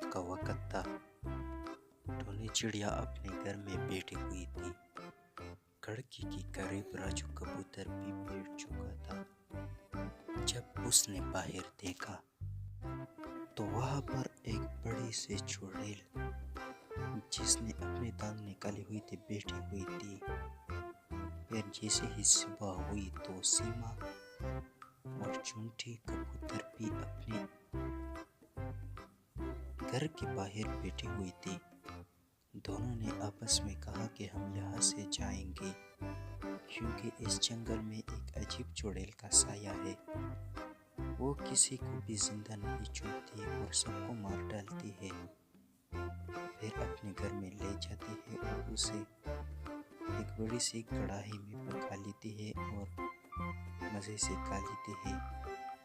شام کا وقت تھا۔ ٹونی چڑیا اپنے گھر میں بیٹھی ہوئی تھی۔ کھڑکی کے قریب راجو کبوتر بھی بیٹھ چکا تھا۔ جب اس نے باہر دیکھا تو وہاں پر ایک بڑی سی چڑیل جس نے اپنے دانت نکالے ہوئے تھے بیٹھی ہوئی تھی۔ پھر جیسے ہی صبح ہوئی تو سیما اور چونٹی کبوتر بھی اپنے گھر کے باہر بیٹھی ہوئی تھی۔ دونوں نے آپس میں کہا کہ ہم یہاں سے جائیں گے کیونکہ اس جنگل میں ایک عجیب چڑیل کا سایہ ہے۔ وہ کسی کو بھی زندہ نہیں چھوڑتی اور سب کو مار ڈالتی ہے، پھر اپنے گھر میں لے جاتی ہے اور اسے ایک بڑی سی کڑاہی میں پکا لیتی ہے اور مزے سے کھا لیتی ہے۔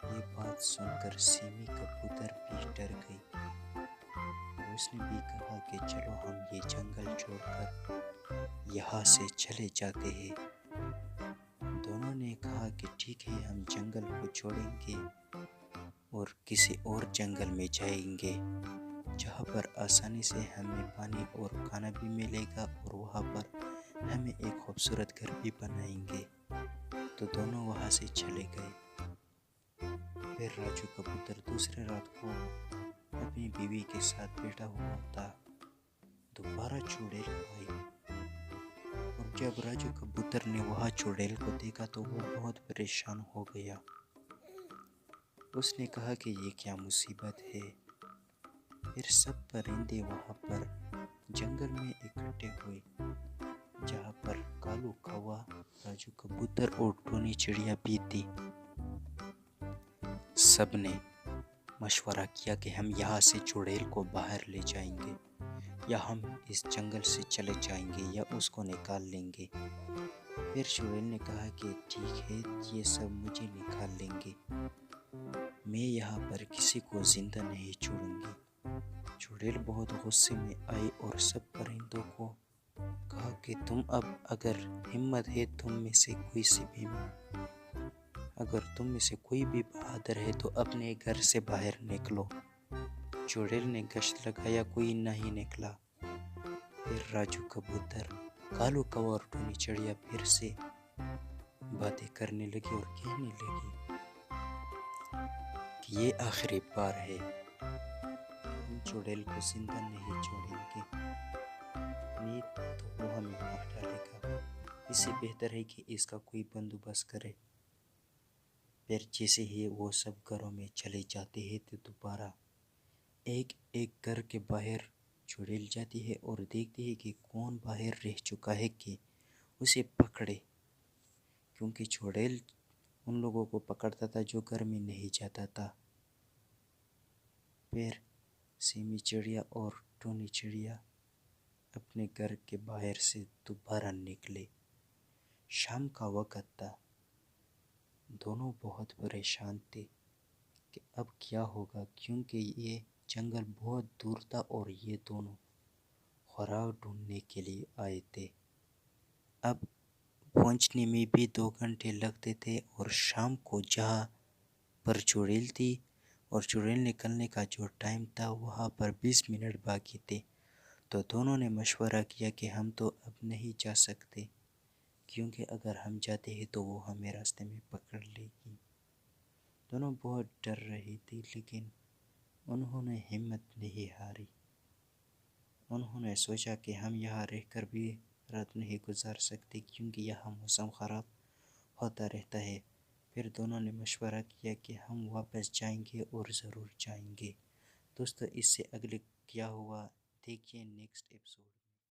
یہ بات سن کر سیمی کبوتر بھی ڈر گئی اور اس نے بھی کہا کہ چلو ہم یہ جنگل چھوڑ کر یہاں سے چلے جاتے ہیں۔ دونوں نے کہا کہ ٹھیک ہے، ہم جنگل کو چھوڑیں گے اور کسی اور جنگل میں جائیں گے جہاں پر آسانی سے ہمیں پانی اور کھانا بھی ملے گا اور وہاں پر ہمیں ایک خوبصورت گھر بھی بنائیں گے۔ تو دونوں وہاں سے چلے گئے۔ پھر راجو کبوتر دوسرے رات کو اپنی بیوی کے ساتھ بیٹھا ہوا تھا۔ دوبارہ چڑیل آئی اور جب راجو کبوتر نے وہاں چڑیل کو دیکھا تو وہ بہت پریشان ہو گیا۔ اس نے کہا کہ یہ کیا مصیبت ہے۔ پھر سب پرندے وہاں پر جنگل میں اکٹھے ہوئے جہاں پر کالو کوا، راجو کبوتر اور ٹونی چڑیا بھی تھی۔ سب نے مشورہ کیا کہ ہم یہاں سے چڑیل کو باہر لے جائیں گے یا ہم اس جنگل سے چلے جائیں گے یا اس کو نکال لیں گے۔ پھر چڑیل نے کہا کہ ٹھیک ہے، یہ سب مجھے نکال لیں گے، میں یہاں پر کسی کو زندہ نہیں چھوڑوں گی۔ چڑیل بہت غصے میں آئی اور سب پرندوں کو کہا کہ تم اب اگر ہمت ہے تم میں سے کوئی بھی بہادر ہے تو اپنے گھر سے باہر نکلو۔ چڑیل نے گشت لگایا، کوئی نہیں نکلا۔ پھر راجو کبوتر، کالو کوا اور ٹونی چڑیا پھر سے باتیں کرنے لگی اور کہنے لگی کہ یہ آخری بار ہے، ہم چڑیل کو زندہ نہیں چھوڑیں گے، نہیں تو وہ ہمیں مار ڈالے گا، اس سے بہتر ہے کہ اس کا کوئی بندوبست کرے۔ پھر جیسے ہی وہ سب گھروں میں چلے جاتے ہیں تو دوبارہ ایک ایک گھر کے باہر چڑیل جاتی ہے اور دیکھتی ہے کہ کون باہر رہ چکا ہے کہ اسے پکڑے، کیونکہ چڑیل ان لوگوں کو پکڑتا تھا جو گھر میں نہیں جاتا تھا۔ پھر سیمی چڑیا اور ٹونی چڑیا اپنے گھر کے باہر سے دوبارہ نکلے۔ شام کا وقت تھا۔ دونوں بہت پریشان تھے کہ اب کیا ہوگا، کیونکہ یہ جنگل بہت دور تھا اور یہ دونوں خوراک ڈھونڈنے کے لیے آئے تھے۔ اب پہنچنے میں بھی 2 گھنٹے لگتے تھے اور شام کو جہاں پر چڑیل تھی اور چڑیل نکلنے کا جو ٹائم تھا وہاں پر 20 منٹ باقی تھے۔ تو دونوں نے مشورہ کیا کہ ہم تو اب نہیں جا سکتے، کیونکہ اگر ہم جاتے ہیں تو وہ ہمیں راستے میں پکڑ لے گی۔ دونوں بہت ڈر رہی تھی لیکن انہوں نے ہمت نہیں ہاری۔ انہوں نے سوچا کہ ہم یہاں رہ کر بھی رات نہیں گزار سکتے کیونکہ یہاں موسم خراب ہوتا رہتا ہے۔ پھر دونوں نے مشورہ کیا کہ ہم واپس جائیں گے اور ضرور جائیں گے۔ دوستو، اس سے اگلے کیا ہوا دیکھیے نیکسٹ ایپیسوڈ۔